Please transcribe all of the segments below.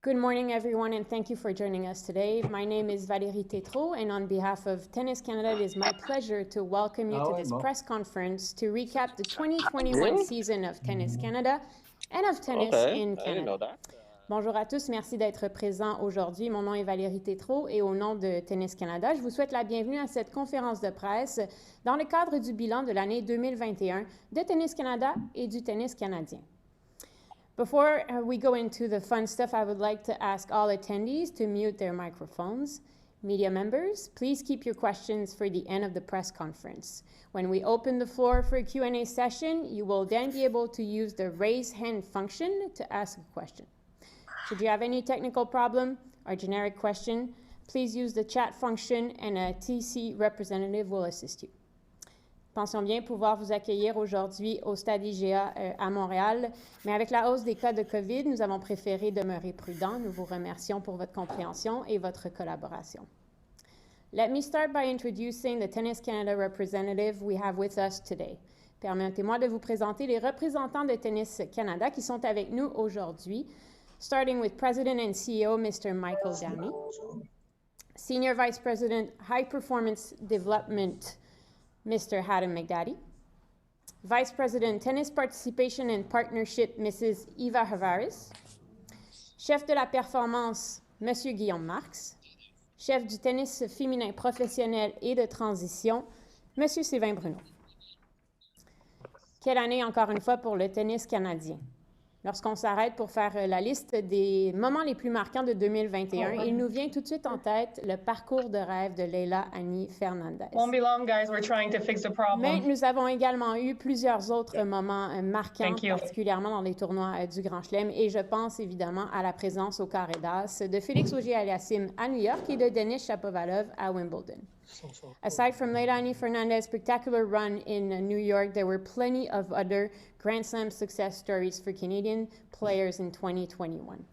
Good morning, everyone, and thank you for joining us today. My name is Valérie Tétrault, and on behalf of Tennis Canada, it is my pleasure to welcome you to this press conference to recap the 2021 season of Tennis Canada and of tennis in Canada. Bonjour à tous, merci d'être présents aujourd'hui. Mon nom est Valérie Tétrault et au nom de Tennis Canada, je vous souhaite la bienvenue à cette conférence de presse dans le cadre du bilan de l'année 2021 de Tennis Canada et du tennis canadien. Before we go into the fun stuff, I would like to ask all attendees to mute their microphones. Media members, please keep your questions for the end of the press conference. When we open the floor for a Q&A session, you will then be able to use the raise hand function to ask a question. Should you have any technical problem or generic question, please use the chat function and a TC representative will assist you. Pensons bien pouvoir vous accueillir aujourd'hui au Stade IGA à Montréal, mais avec la hausse des cas de COVID, nous avons préféré demeurer prudents. Nous vous remercions pour votre compréhension et votre collaboration. Let me start by introducing the Tennis Canada representative we have with us today. Permettez-moi de vous présenter les représentants de Tennis Canada qui sont avec nous aujourd'hui, starting with President and CEO Mr. Michael Downey, Senior Vice President High Performance Development Mr. Adam McDaddy, Vice President Tennis Participation and Partnership, Mrs. Eva Havaris, Chef de la Performance, Monsieur Guillaume Marx, Chef du tennis féminin professionnel et de transition, Monsieur Sylvain Bruno. Quelle année, encore une fois, pour le tennis canadien? Lorsqu'on s'arrête pour faire la liste des moments les plus marquants de 2021, il nous vient tout de suite en tête le parcours de rêve de Leila Annie Fernandez. Won't be long, guys. We're trying to fix the problem. Mais nous avons également eu plusieurs autres moments marquants, particulièrement dans les tournois du Grand Chelem, et je pense évidemment à la présence au carré d'as de Félix Auger-Aliassime à New York et de Denis Shapovalov à Wimbledon. Aside from Leila Annie Fernandez's spectacular run in New York, there were plenty of other Grand Slam success stories for Canadian players in 2021.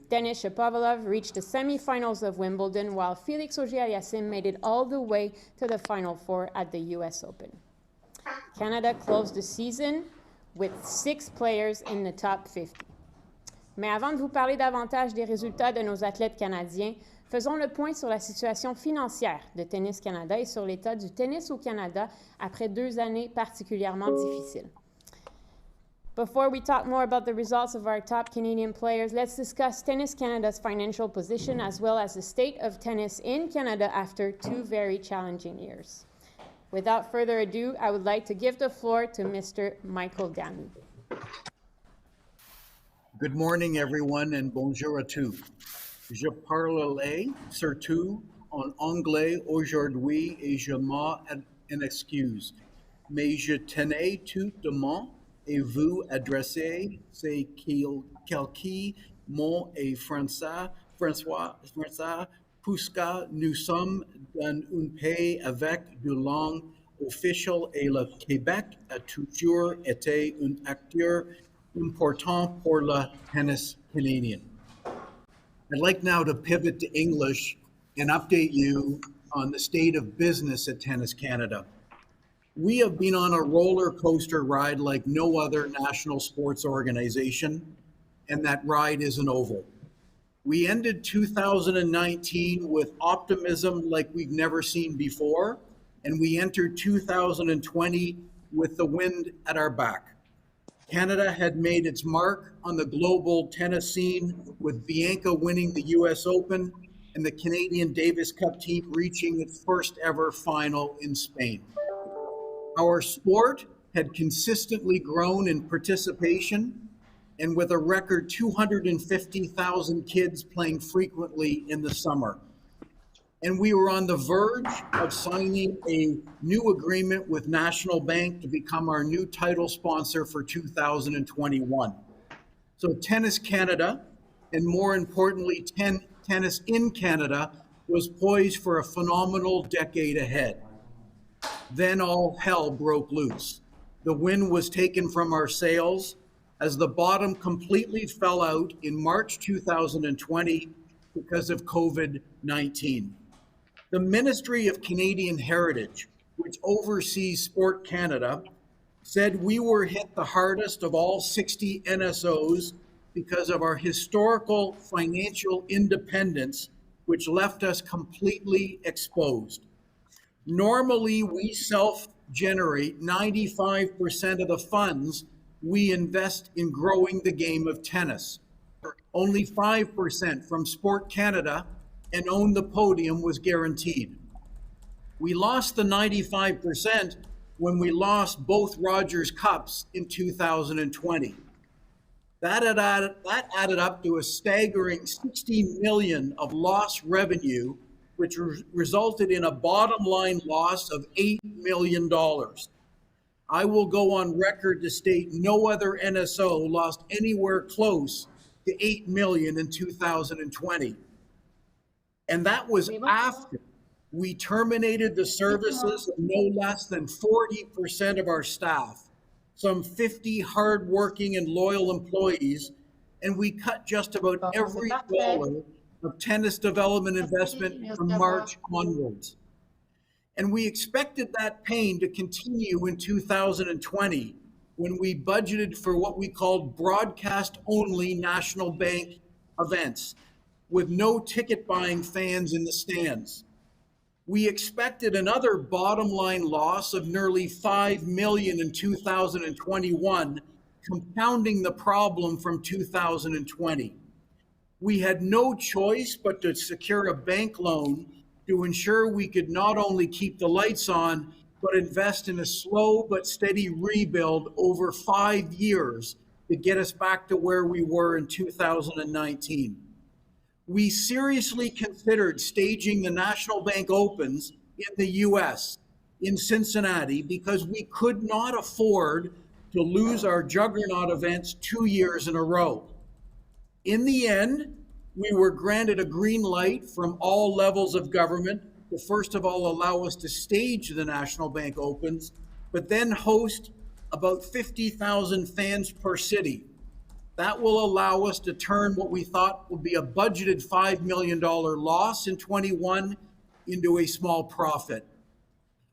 Denis Shapovalov reached the semifinals of Wimbledon, while Félix Auger-Aliassime made it all the way to the Final Four at the US Open. Canada closed the season with 6 players in the top 50. Mais avant de vous parler davantage des résultats de nos athlètes canadiens, faisons le point sur la situation financière de Tennis Canada et sur l'état du tennis au Canada après 2 années particulièrement difficiles. Before we talk more about the results of our top Canadian players, let's discuss Tennis Canada's financial position as well as the state of tennis in Canada after 2 very challenging years. Without further ado, I would like to give the floor to Mr. Michael Downey. Good morning, everyone, and bonjour à tous. Je parlerai surtout en anglais aujourd'hui et je m'en excuse. Mais je tenais tout de même à vous adresser ces quelques mots en français, puisque nous sommes dans un pays avec de langue officielle et le Québec a toujours été un acteur important pour le tennis canadien. I'd like now to pivot to English and update you on the state of business at Tennis Canada. We have been on a roller coaster ride like no other national sports organization, and that ride isn't over. We ended 2019 with optimism like we've never seen before, and we entered 2020 with the wind at our back. Canada had made its mark on the global tennis scene, with Bianca winning the US Open and the Canadian Davis Cup team reaching its first ever final in Spain. Our sport had consistently grown in participation, and with a record 250,000 kids playing frequently in the summer. And we were on the verge of signing a new agreement with National Bank to become our new title sponsor for 2021. So Tennis Canada, and more importantly, tennis in Canada, was poised for a phenomenal decade ahead. Then all hell broke loose. The wind was taken from our sails as the bottom completely fell out in March 2020 because of COVID-19. The Ministry of Canadian Heritage, which oversees Sport Canada, said we were hit the hardest of all 60 NSOs because of our historical financial independence, which left us completely exposed. Normally, we self-generate 95% of the funds we invest in growing the game of tennis. Only 5% from Sport Canada and Own the Podium was guaranteed. We lost the 95% when we lost both Rogers Cups in 2020. That added up to a staggering 60 million of lost revenue, which resulted in a bottom line loss of $8 million. I will go on record to state no other NSO lost anywhere close to 8 million in 2020. And that was after we terminated the services of no less than 40% of our staff, some 50 hardworking and loyal employees, and we cut just about every dollar of tennis development investment from March onwards. And we expected that pain to continue in 2020 when we budgeted for what we called broadcast-only National Bank events with no ticket-buying fans in the stands. We expected another bottom line loss of nearly 5 million in 2021, compounding the problem from 2020. We had no choice but to secure a bank loan to ensure we could not only keep the lights on, but invest in a slow but steady rebuild over 5 years to get us back to where we were in 2019. We seriously considered staging the National Bank Opens in the US, in Cincinnati, because we could not afford to lose our juggernaut events 2 years in a row. In the end, we were granted a green light from all levels of government to first of all allow us to stage the National Bank Opens, but then host about 50,000 fans per city. That will allow us to turn what we thought would be a budgeted $5 million loss in 21 into a small profit.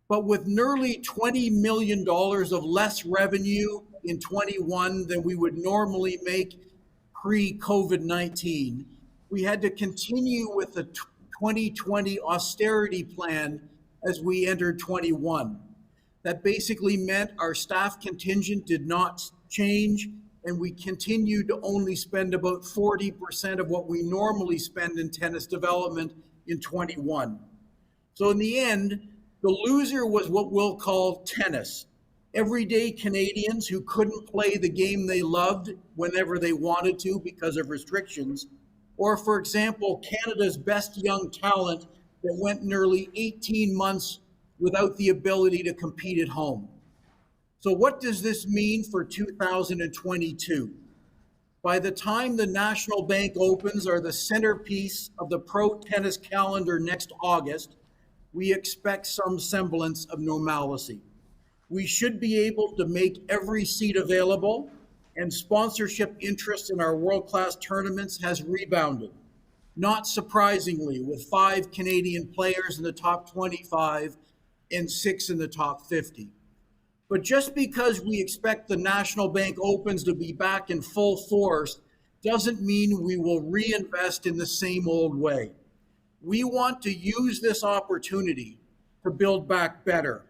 But with nearly $20 million of less revenue in 21 than we would normally make pre-COVID-19, we had to continue with the 2020 austerity plan as we entered 21. That basically meant our staff contingent did not change, and we continued to only spend about 40% of what we normally spend in tennis development in 21. So in the end, the loser was what we'll call tennis. Everyday Canadians who couldn't play the game they loved whenever they wanted to because of restrictions, or for example, Canada's best young talent that went nearly 18 months without the ability to compete at home. So what does this mean for 2022? By the time the National Bank Opens are the centerpiece of the pro tennis calendar next August, we expect some semblance of normalcy. We should be able to make every seat available, and sponsorship interest in our world-class tournaments has rebounded. Not surprisingly, with 5 Canadian players in the top 25 and 6 in the top 50. But just because we expect the National Bank Opens to be back in full force doesn't mean we will reinvest in the same old way. We want to use this opportunity to build back better.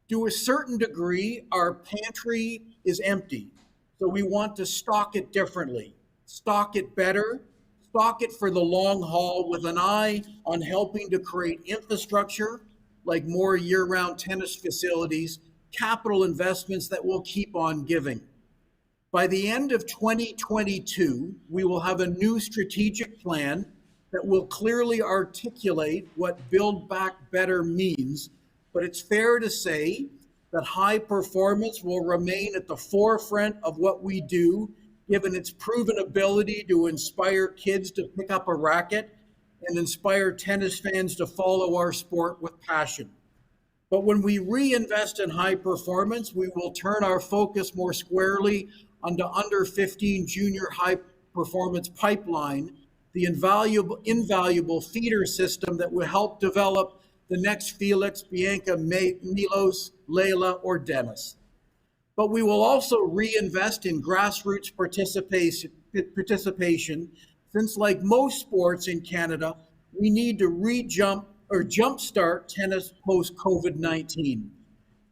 To a certain degree, our pantry is empty, so we want to stock it differently, stock it better, stock it for the long haul with an eye on helping to create infrastructure like more year-round tennis facilities, capital investments that will keep on giving. By the end of 2022, we will have a new strategic plan that will clearly articulate what Build Back Better means, but it's fair to say that high performance will remain at the forefront of what we do, given its proven ability to inspire kids to pick up a racket and inspire tennis fans to follow our sport with passion. But when we reinvest in high performance, we will turn our focus more squarely on the under 15 junior high performance pipeline, the invaluable feeder system that will help develop the next Felix, Bianca, Milos, Layla, or Dennis. But we will also reinvest in grassroots participation participation, since like most sports in Canada, we need to jumpstart tennis post-COVID-19.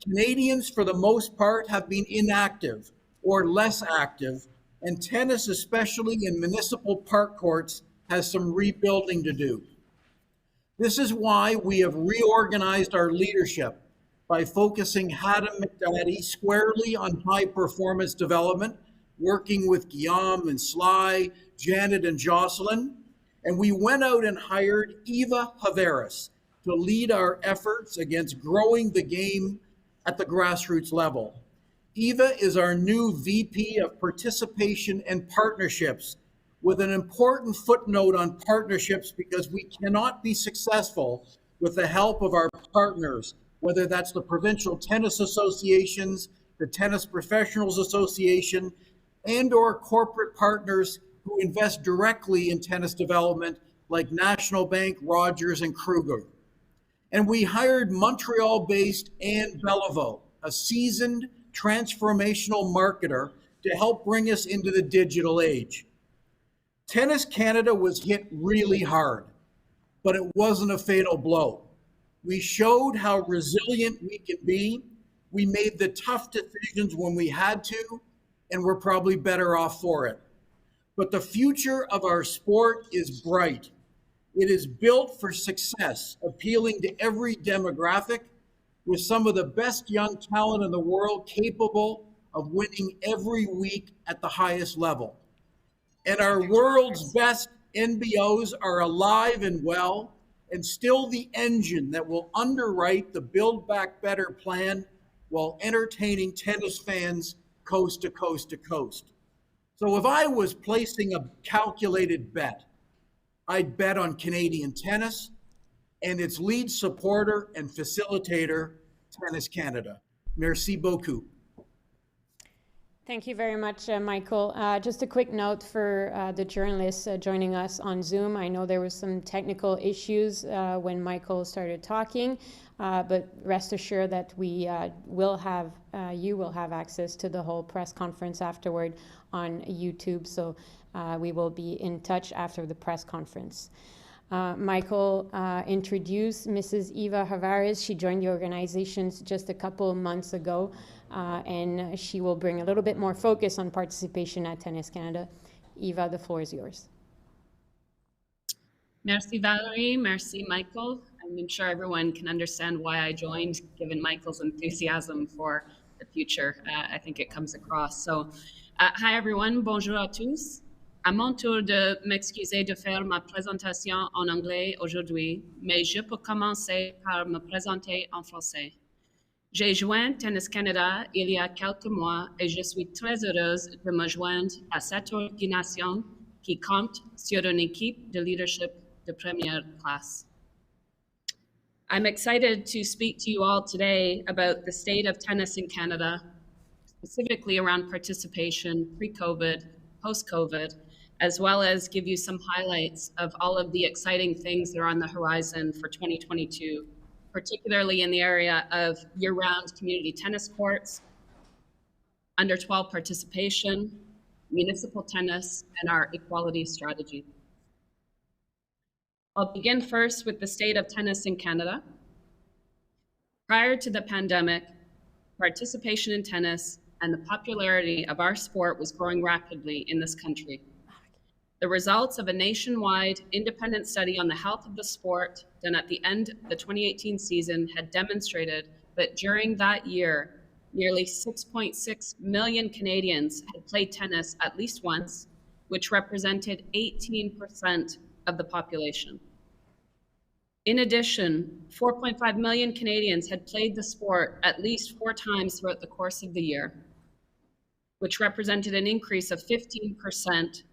Canadians, for the most part, have been inactive or less active, and tennis, especially in municipal park courts, has some rebuilding to do. This is why we have reorganized our leadership by focusing Haddam McDaddy squarely on high performance development, working with Guillaume and Sly, Janet and Jocelyn. And we went out and hired Eva Haveris to lead our efforts against growing the game at the grassroots level. Eva is our new VP of Participation and Partnerships, with an important footnote on partnerships, because we cannot be successful with the help of our partners, whether that's the provincial tennis associations, the Tennis Professionals Association, and or corporate partners who invest directly in tennis development like National Bank, Rogers, and Kruger. And we hired Montreal-based Anne Beliveau, a seasoned transformational marketer, to help bring us into the digital age. Tennis Canada was hit really hard, but it wasn't a fatal blow. We showed how resilient we can be. We made the tough decisions when we had to, and we're probably better off for it. But the future of our sport is bright. It is built for success, appealing to every demographic, with some of the best young talent in the world capable of winning every week at the highest level. And our world's best NBOs are alive and well, and still the engine that will underwrite the Build Back Better plan while entertaining tennis fans coast to coast to coast. So if I was placing a calculated bet, I'd bet on Canadian tennis and its lead supporter and facilitator, Tennis Canada. Merci beaucoup. Thank you very much, Michael. Just a quick note for the journalists joining us on Zoom. I know there were some technical issues when Michael started talking, but rest assured that we will have, you will have access to the whole press conference afterward on YouTube. So we will be in touch after the press conference. Michael introduced Mrs. Eva Haveris. She joined the organization just a couple of months ago, and she will bring a little bit more focus on participation at Tennis Canada. Eva, the floor is yours. Merci Valerie, merci Michael. I'm sure everyone can understand why I joined, given Michael's enthusiasm for the future. I think it comes across. So, hi everyone, bonjour à tous. À mon tour de m'excuser de faire ma présentation en anglais aujourd'hui, mais je peux commencer par me présenter en français. J'ai joint Tennis Canada il y a quelques mois et je suis très heureuse de me joindre à cette organisation qui compte sur une équipe de leadership de première classe. I'm excited to speak to you all today about the state of tennis in Canada, specifically around participation pre-COVID, post-COVID, as well as give you some highlights of all of the exciting things that are on the horizon for 2022, particularly in the area of year-round community tennis courts, under 12 participation, municipal tennis, and our equality strategy. I'll begin first with the state of tennis in Canada. Prior to the pandemic, participation in tennis and the popularity of our sport was growing rapidly in this country. The results of a nationwide independent study on the health of the sport done at the end of the 2018 season had demonstrated that during that year, nearly 6.6 million Canadians had played tennis at least once, which represented 18% of the population. In addition, 4.5 million Canadians had played the sport at least 4 times throughout the course of the year, which represented an increase of 15%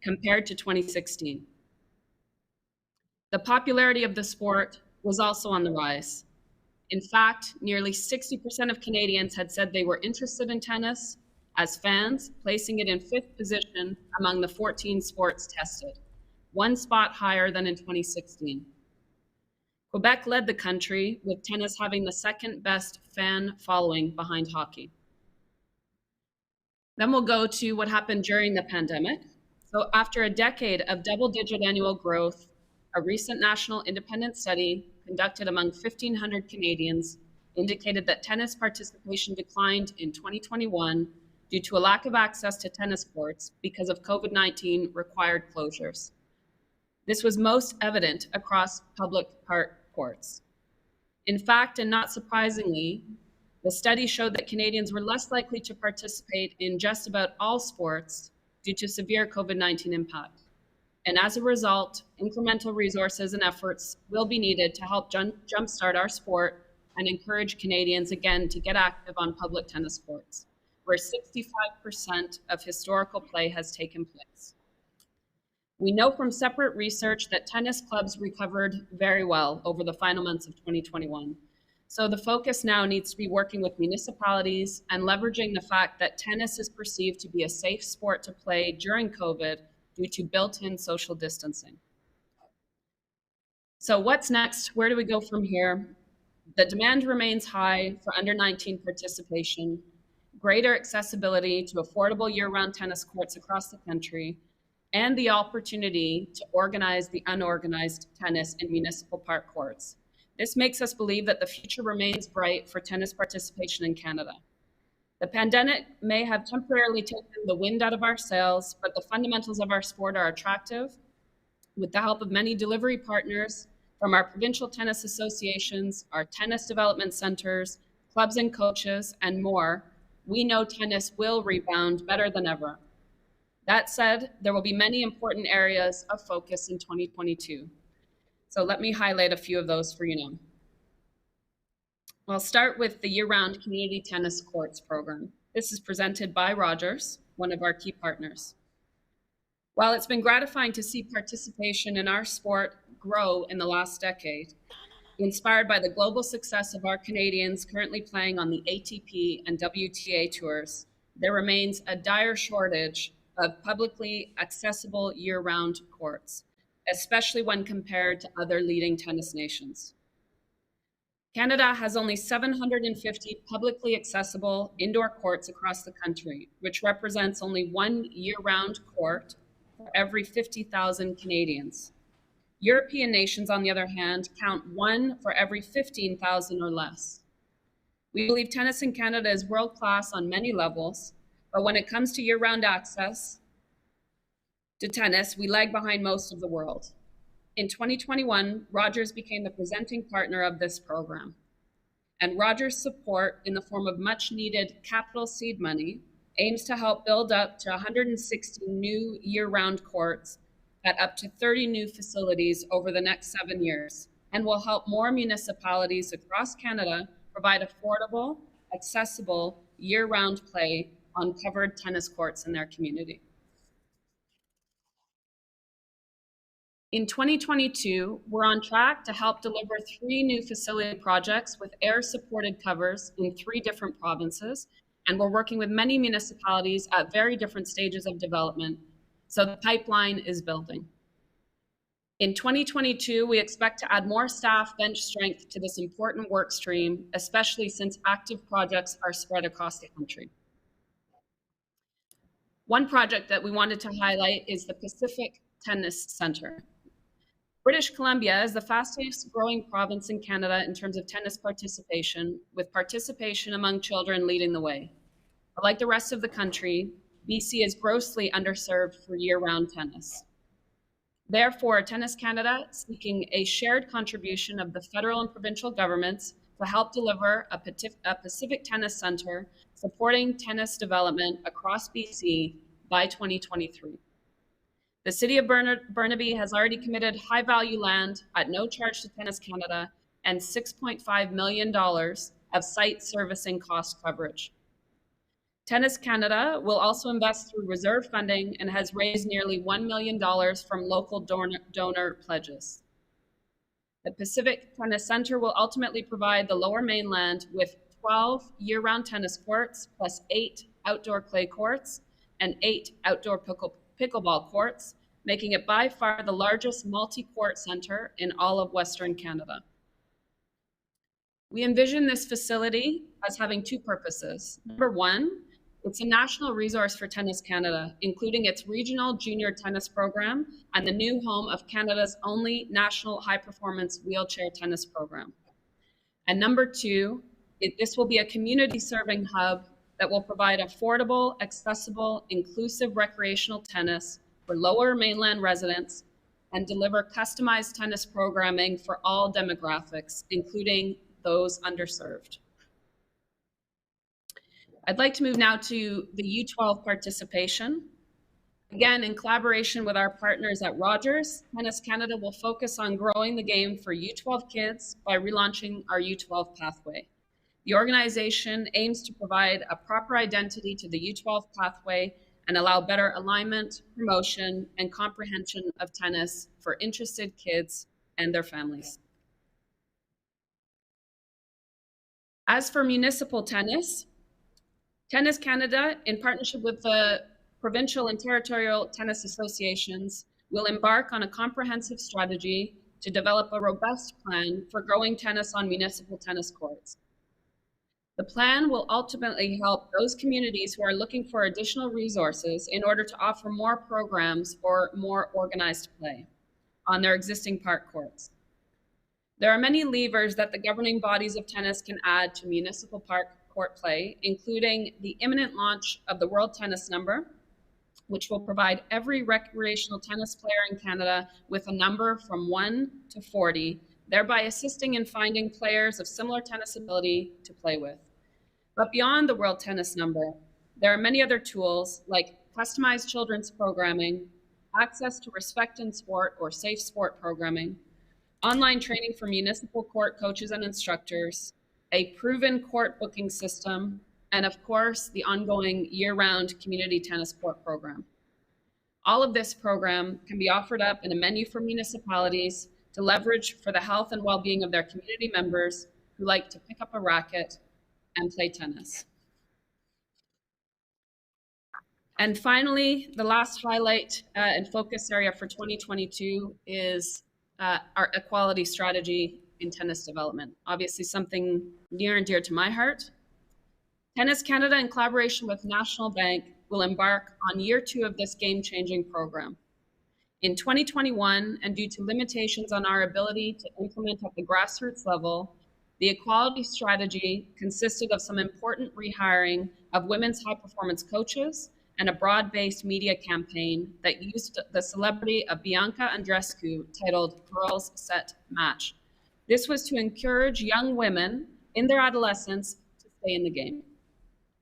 compared to 2016. The popularity of the sport was also on the rise. In fact, nearly 60% of Canadians had said they were interested in tennis as fans, placing it in 5th position among the 14 sports tested, 1 spot higher than in 2016. Quebec led the country, with tennis having the 2nd best fan following behind hockey. Then we'll go to what happened during the pandemic. So after a decade of double-digit annual growth, a recent national independent study conducted among 1,500 Canadians indicated that tennis participation declined in 2021 due to a lack of access to tennis courts because of COVID-19 required closures. This was most evident across public park courts. In fact, and not surprisingly, the study showed that Canadians were less likely to participate in just about all sports due to severe COVID-19 impact. And as a result, incremental resources and efforts will be needed to help jumpstart our sport and encourage Canadians again to get active on public tennis courts, where 65% of historical play has taken place. We know from separate research that tennis clubs recovered very well over the final months of 2021. So the focus now needs to be working with municipalities and leveraging the fact that tennis is perceived to be a safe sport to play during COVID due to built-in social distancing. So what's next? Where do we go from here? The demand remains high for under 19 participation, greater accessibility to affordable year-round tennis courts across the country, and the opportunity to organize the unorganized tennis in municipal park courts. This makes us believe that the future remains bright for tennis participation in Canada. The pandemic may have temporarily taken the wind out of our sails, but the fundamentals of our sport are attractive. With the help of many delivery partners from our provincial tennis associations, our tennis development centers, clubs and coaches, and more, we know tennis will rebound better than ever. That said, there will be many important areas of focus in 2022. So let me highlight a few of those for you now. I'll start with the year-round community tennis courts program. This is presented by Rogers, one of our key partners. While it's been gratifying to see participation in our sport grow in the last decade, inspired by the global success of our Canadians currently playing on the ATP and WTA tours, there remains a dire shortage of publicly accessible year-round courts, especially when compared to other leading tennis nations. Canada has only 750 publicly accessible indoor courts across the country, which represents only one year-round court for every 50,000 Canadians. European nations, on the other hand, count one for every 15,000 or less. We believe tennis in Canada is world-class on many levels, but when it comes to year-round access to tennis, we lag behind most of the world. In 2021, Rogers became the presenting partner of this program. And Rogers' support in the form of much needed capital seed money aims to help build up to 160 new year-round courts at up to 30 new facilities over the next 7 years, and will help more municipalities across Canada provide affordable, accessible, year-round play on covered tennis courts in their community. In 2022, we're on track to help deliver 3 new facility projects with air-supported covers in 3 different provinces, and we're working with many municipalities at very different stages of development, so the pipeline is building. In 2022, we expect to add more staff bench strength to this important work stream, especially since active projects are spread across the country. One project that we wanted to highlight is the Pacific Tennis Centre. British Columbia is the fastest growing province in Canada in terms of tennis participation, with participation among children leading the way. But like the rest of the country, BC is grossly underserved for year-round tennis. Therefore, Tennis Canada is seeking a shared contribution of the federal and provincial governments to help deliver a Pacific Tennis Centre supporting tennis development across BC by 2023. The City of Burnaby has already committed high-value land at no charge to Tennis Canada and $6.5 million of site servicing cost coverage. Tennis Canada will also invest through reserve funding and has raised nearly $1 million from local donor pledges. The Pacific Tennis Centre will ultimately provide the Lower Mainland with 12 year-round tennis courts, plus 8 outdoor clay courts and 8 outdoor pickleball courts, making it by far the largest multi-court centre in all of Western Canada. We envision this facility as having 2 purposes. Number 1, It's a national resource for Tennis Canada, including its regional junior tennis program and the new home of Canada's only national high-performance wheelchair tennis program. And number two, this will be a community-serving hub that will provide affordable, accessible, inclusive recreational tennis for lower mainland residents and deliver customized tennis programming for all demographics, including those underserved. I'd like to move now to the U12 participation. Again, in collaboration with our partners at Rogers, Tennis Canada will focus on growing the game for U12 kids by relaunching our U12 pathway. The organization aims to provide a proper identity to the U12 pathway and allow better alignment, promotion, and comprehension of tennis for interested kids and their families. As for Municipal Tennis, Tennis Canada, in partnership with the provincial and territorial tennis associations, will embark on a comprehensive strategy to develop a robust plan for growing tennis on municipal tennis courts. The plan will ultimately help those communities who are looking for additional resources in order to offer more programs or more organized play on their existing park courts. There are many levers that the governing bodies of tennis can add to municipal park court play, including the imminent launch of the World Tennis Number, which will provide every recreational tennis player in Canada with a number from 1 to 40, thereby assisting in finding players of similar tennis ability to play with. But beyond the World Tennis Number, there are many other tools like customized children's programming, access to Respect in Sport or Safe Sport programming, online training for municipal court coaches and instructors, a proven court booking system, and of course, the ongoing year-round community tennis court program. All of this program can be offered up in a menu for municipalities to leverage for the health and well-being of their community members who like to pick up a racket and play tennis. And finally, the last highlight and focus area for 2022 is our equality strategy in tennis development. Obviously something near and dear to my heart. Tennis Canada, in collaboration with National Bank, will embark on year 2 of this game-changing program. In 2021, and due to limitations on our ability to implement at the grassroots level, the equality strategy consisted of some important rehiring of women's high-performance coaches and a broad-based media campaign that used the celebrity of Bianca Andreescu titled Girls, Set, Match. This was to encourage young women in their adolescence to stay in the game.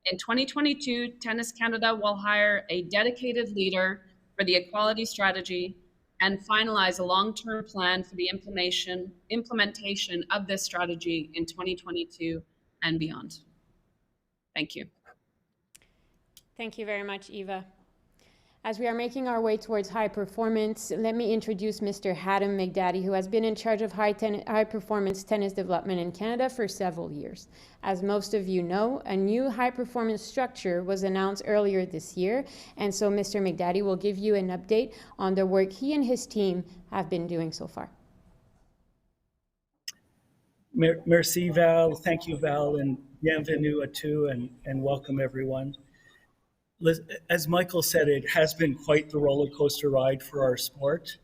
In 2022, Tennis Canada will hire a dedicated leader for the equality strategy and finalize a long-term plan for the implementation of this strategy in 2022 and beyond. Thank you. Thank you very much, Eva. As we are making our way towards high performance, let me introduce Mr. Hatem Megdadi, who has been in charge of high performance tennis development in Canada for several years. As most of you know, a new high performance structure was announced earlier this year, and so Mr. Megdadi will give you an update on the work he and his team have been doing so far. Merci, Val. Thank you, Val, and bienvenue à tous, and welcome everyone. As Michael said, it has been quite the roller coaster ride for our sport.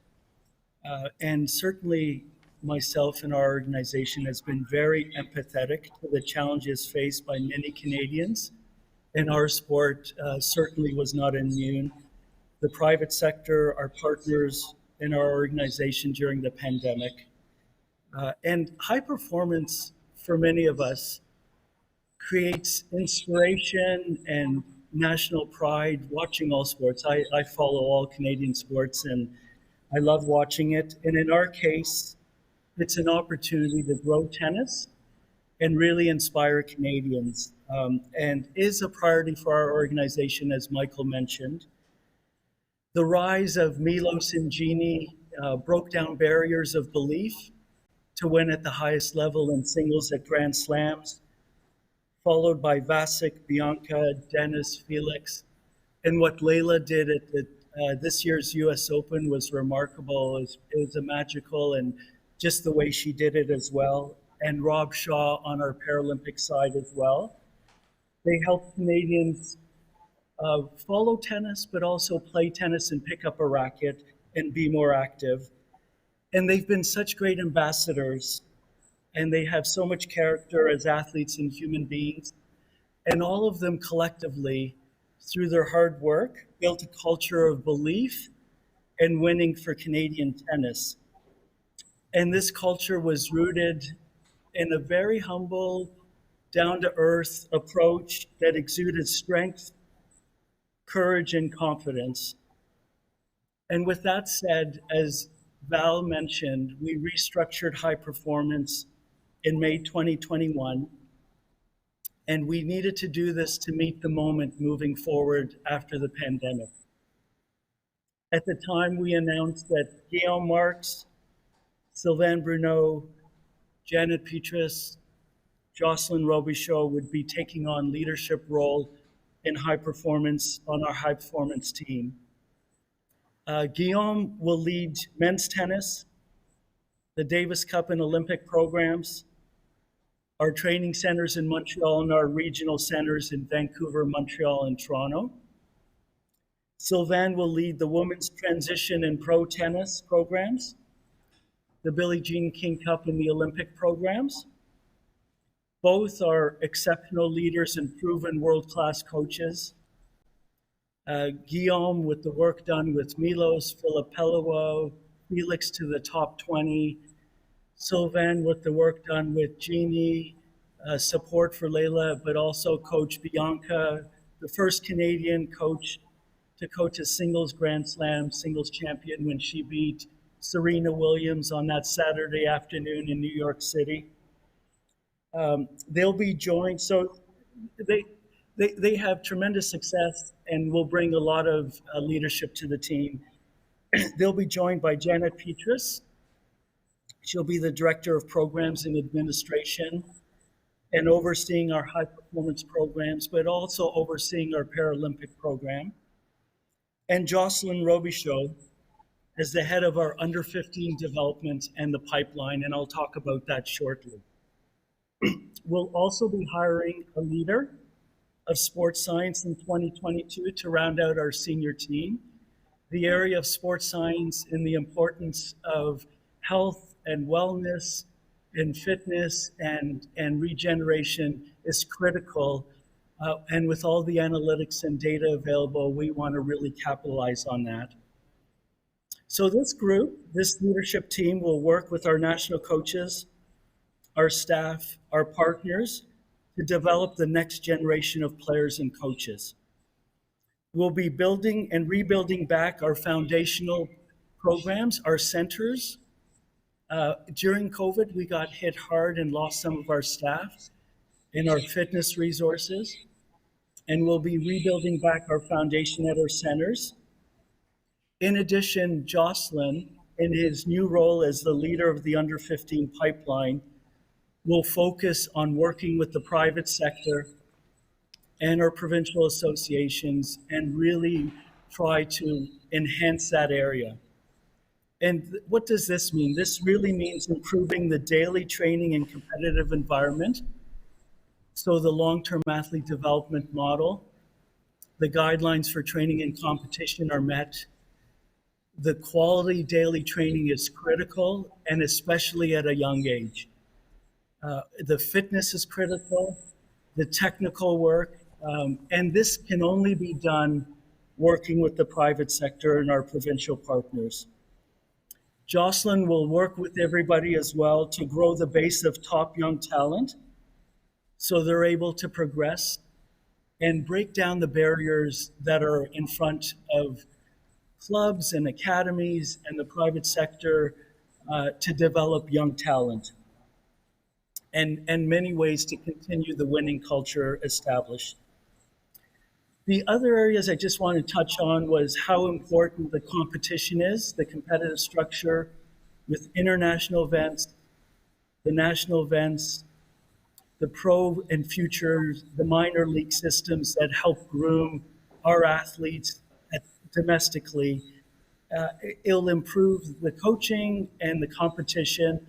And certainly myself and our organization has been very empathetic to the challenges faced by many Canadians. And our sport certainly was not immune. The private sector, our partners in our organization during the pandemic. And high performance for many of us creates inspiration and national pride watching all sports. I follow all Canadian sports and I love watching it. And in our case, it's an opportunity to grow tennis and really inspire Canadians, and is a priority for our organization, as Michael mentioned. The rise of Milos and Gini broke down barriers of belief to win at the highest level in singles at Grand Slams, followed by Vasek, Bianca, Dennis, Felix. And what Layla did at this year's US Open was remarkable. It was a magical, and just the way she did it as well. And Rob Shaw on our Paralympic side as well. They helped Canadians follow tennis, but also play tennis and pick up a racket and be more active. And they've been such great ambassadors, and they have so much character as athletes and human beings. And all of them collectively, through their hard work, built a culture of belief and winning for Canadian tennis. And this culture was rooted in a very humble, down-to-earth approach that exuded strength, courage, and confidence. And with that said, as Val mentioned, we restructured high performance in May 2021, and we needed to do this to meet the moment moving forward after the pandemic. At the time, we announced that Guillaume Marks, Sylvain Bruneau, Janet Petrus, Jocelyn Robichaud would be taking on leadership role in high performance on our high performance team. Guillaume will lead men's tennis, the Davis Cup and Olympic programs, our training centers in Montreal and our regional centers in Vancouver, Montreal, and Toronto. Sylvain will lead the women's transition and pro tennis programs, the Billie Jean King Cup and the Olympic programs. Both are exceptional leaders and proven world-class coaches. Guillaume with the work done with Milos, Filipello, Felix to the top 20. Sylvain with the work done with Jeannie, support for Layla, but also coach Bianca, the first Canadian coach to coach a singles Grand Slam, singles champion when she beat Serena Williams on that Saturday afternoon in New York City. They'll be joined, so they have tremendous success and will bring a lot of leadership to the team. They'll be joined by Janet Petrus. She'll be the Director of Programs and Administration and overseeing our high performance programs, but also overseeing our Paralympic program. And Jocelyn Robichaud as the head of our under 15 development and the pipeline, and I'll talk about that shortly. We'll also be hiring a leader of sports science in 2022 to round out our senior team. The area of sports science and the importance of health and wellness and fitness and regeneration is critical. And with all the analytics and data available, we want to really capitalize on that. So this group, this leadership team will work with our national coaches, our staff, our partners to develop the next generation of players and coaches. We'll be building and rebuilding back our foundational programs, our centers. During COVID, we got hit hard and lost some of our staff and our fitness resources. And we'll be rebuilding back our foundation at our centers. In addition, Jocelyn, in his new role as the leader of the under 15 pipeline, will focus on working with the private sector and our provincial associations and really try to enhance that area. And what does this mean? This really means improving the daily training and competitive environment. So the long-term athlete development model, the guidelines for training and competition are met. The quality daily training is critical, and especially at a young age. The fitness is critical, the technical work, and this can only be done working with the private sector and our provincial partners. Jocelyn will work with everybody as well to grow the base of top young talent so they're able to progress and break down the barriers that are in front of clubs and academies and the private sector to develop young talent. And many ways to continue the winning culture established. The other areas I just want to touch on was how important the competition is, the competitive structure with international events, the national events, the pro and futures, the minor league systems that help groom our athletes domestically. It'll improve the coaching and the competition,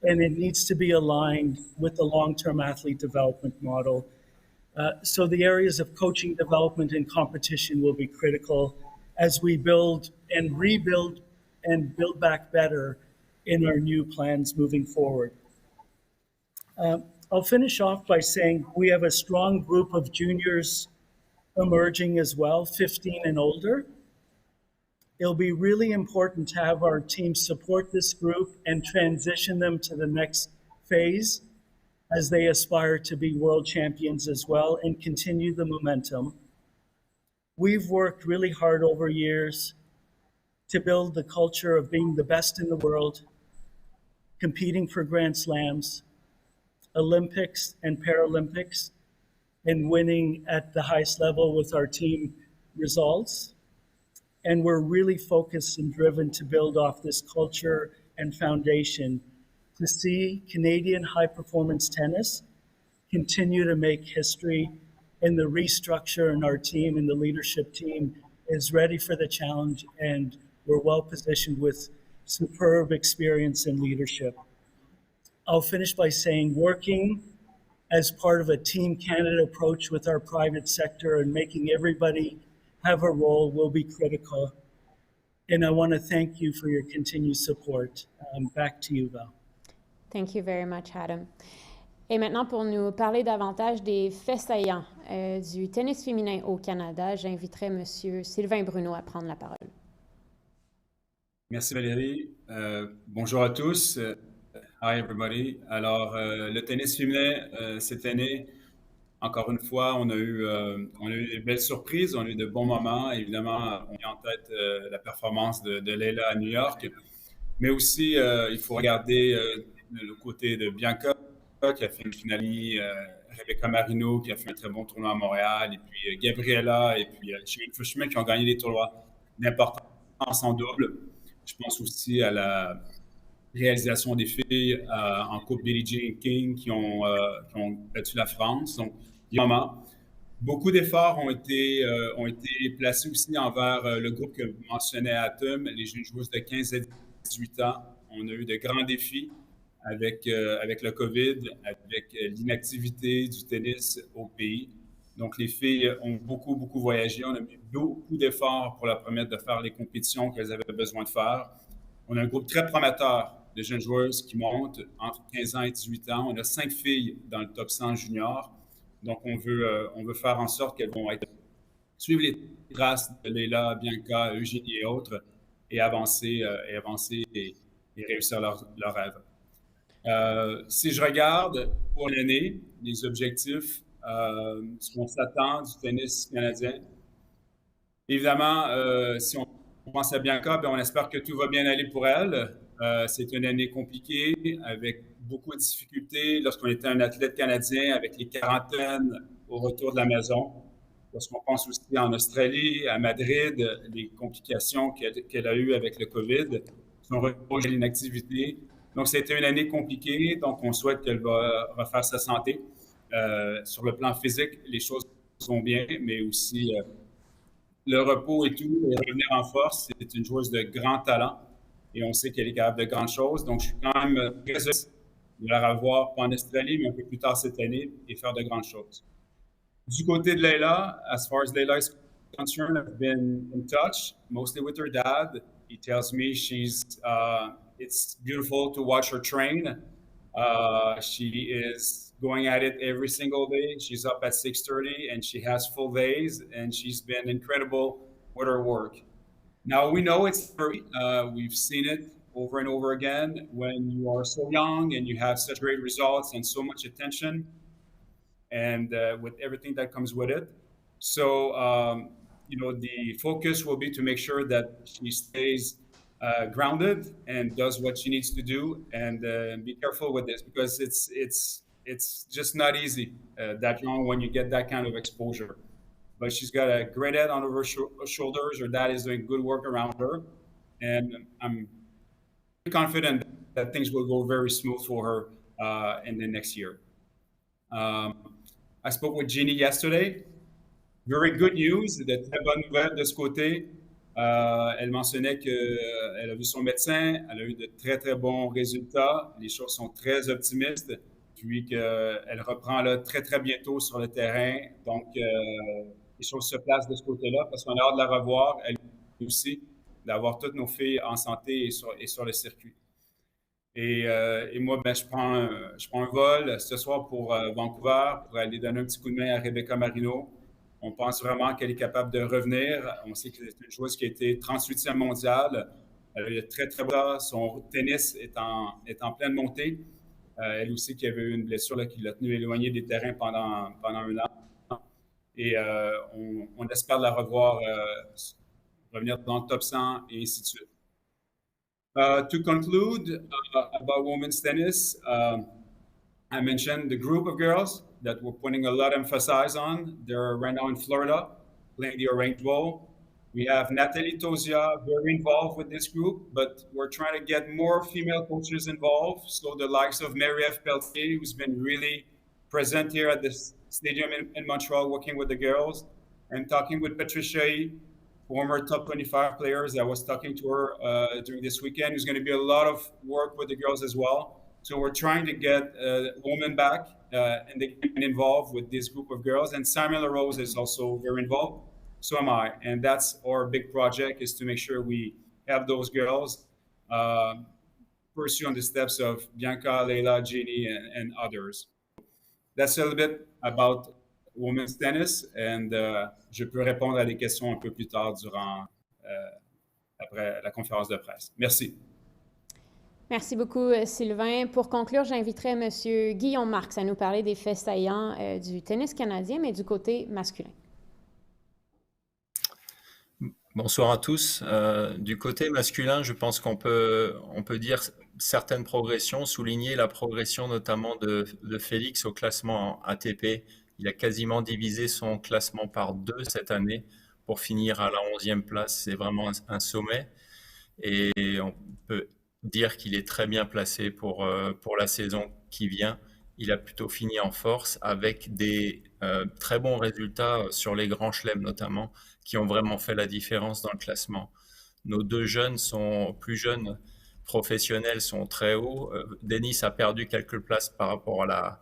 and it needs to be aligned with the long-term athlete development model. So the areas of coaching, development, and competition will be critical as we build and rebuild and build back better in our new plans moving forward. I'll finish off by saying we have a strong group of juniors emerging as well, 15 and older. It'll be really important to have our team support this group and transition them to the next phase as they aspire to be world champions as well and continue the momentum. We've worked really hard over years to build the culture of being the best in the world, competing for Grand Slams, Olympics and Paralympics, and winning at the highest level with our team results. And we're really focused and driven to build off this culture and foundation to see Canadian high-performance tennis continue to make history, and the restructure in our team and the leadership team is ready for the challenge, and we're well positioned with superb experience and leadership. I'll finish by saying working as part of a Team Canada approach with our private sector and making everybody have a role will be critical. And I want to thank you for your continued support. Back to you, Val. Thank you very much, Adam. Et maintenant, pour nous parler davantage des faits saillants du tennis féminin au Canada, j'inviterai M. Sylvain Bruno à prendre la parole. Merci Valérie. Bonjour à tous. Hi everybody. Alors, le tennis féminin cette année, encore une fois, on a eu des belles surprises, on a eu de bons moments. Évidemment, on a en tête la performance de Leila à New York, mais aussi il faut regarder le côté de Bianca qui a fait une finale, Rebecca Marino qui a fait un très bon tournoi à Montréal, et puis Gabriela et puis Chimène Fouchemé qui ont gagné des tournois d'importance en double. Je pense aussi à la réalisation des filles en Coupe Billie Jean King qui ont battu la France. Donc, évidemment, beaucoup d'efforts ont été placés aussi envers le groupe que vous mentionnez à Atom, les jeunes joueuses de 15 à 18 ans. On a eu de grands défis avec le COVID, avec l'inactivité du tennis au pays. Donc, les filles ont beaucoup voyagé. On a mis beaucoup d'efforts pour leur permettre de faire les compétitions qu'elles avaient besoin de faire. On a un groupe très prometteur de jeunes joueuses qui montent entre 15 ans et 18 ans. On a 5 filles dans le top 100 junior. Donc, on veut faire en sorte qu'elles vont suivre les traces de Leila, Bianca, Eugénie et autres et avancer et réussir leur rêve. Si je regarde pour l'année, les objectifs, ce qu'on s'attend du tennis canadien, évidemment, si on pense à Bianca, on espère que tout va bien aller pour elle. C'est une année compliquée, avec beaucoup de difficultés lorsqu'on était un athlète canadien, avec les quarantaines au retour de la maison. Lorsqu'on pense aussi en Australie, à Madrid, les complications qu'elle a eues avec le COVID, son retour à l'inactivité. Donc, c'était une année compliquée. Donc, on souhaite qu'elle va refaire sa santé. Sur le plan physique, les choses sont bien, mais aussi le repos et tout, et revenir en force. C'est une joueuse de grand talent et on sait qu'elle est capable de grandes choses. Donc, je suis quand même très heureux de la revoir, pas en Australie, mais un peu plus tard cette année, et faire de grandes choses. Du côté de Leila, as far as Leila is concerned, I've been in touch, mostly with her dad. He tells me it's beautiful to watch her train. She is going at it every single day. She's up at 6:30 and she has full days, and she's been incredible with her work. Now, we know it's free. We've seen it over and over again when you are so young and you have such great results and so much attention, and with everything that comes with it. So, the focus will be to make sure that she stays grounded and does what she needs to do, and be careful with this, because it's just not easy that young when you get that kind of exposure. But she's got a great head on her shoulders. Her dad is doing good work around her, and I'm confident that things will go very smooth for her in the next year. I spoke with Jeannie yesterday. Very good news, de très bonnes nouvelles de ce côté. Elle mentionnait qu'elle a vu son médecin, elle a eu de très, très bons résultats. Les choses sont très optimistes. puis qu'elle reprend là, très, très bientôt sur le terrain. Donc, les choses se placent de ce côté-là parce qu'on a hâte de la revoir, elle aussi, d'avoir toutes nos filles en santé et sur le circuit. Et moi, ben, je prends un vol ce soir pour Vancouver pour aller donner un petit coup de main à Rebecca Marino. On pense vraiment qu'elle est capable de revenir. On sait que c'est une joueuse qui a été 38e mondiale. Elle est très, très bonne. Son tennis est en pleine montée. Elle aussi qui avait eu une blessure là, qui l'a tenue éloignée des terrains pendant un an. Et on espère la revoir, revenir dans le top 100 et ainsi de suite. To conclude about women's tennis, I mentioned the group of girls that we're putting a lot of emphasis on. They're right now in Florida playing the Orange Bowl. We have Nathalie Tosia very involved with this group, but we're trying to get more female coaches involved. So the likes of Marie-Ève Pelletier, who's been really present here at this stadium in Montreal, working with the girls, and talking with Patricia, former top 25 players. I was talking to her during this weekend. There's going to be a lot of work with the girls as well. So we're trying to get women back and they get involved with this group of girls. And Samuel LaRose is also very involved. So am I. And that's our big project, is to make sure we have those girls pursue on the steps of Bianca, Leila, Jeannie, and others. That's a little bit about women's tennis. And je peux répondre à des questions un peu plus tard après la conférence de presse. Merci. Merci beaucoup, Sylvain. Pour conclure, j'inviterai M. Guillaume Marx à nous parler des faits saillants du tennis canadien, mais du côté masculin. Bonsoir à tous. Du côté masculin, je pense qu'on peut dire certaines progressions, souligner la progression notamment de Félix au classement ATP. Il a quasiment divisé son classement par 2 cette année pour finir à la 11e place. C'est vraiment un sommet. Et on peut dire qu'il est très bien placé pour la saison qui vient. Il a plutôt fini en force avec des très bons résultats sur les grands chelems notamment, qui ont vraiment fait la différence dans le classement. Nos deux plus jeunes professionnels sont très hauts. Denis a perdu quelques places par rapport à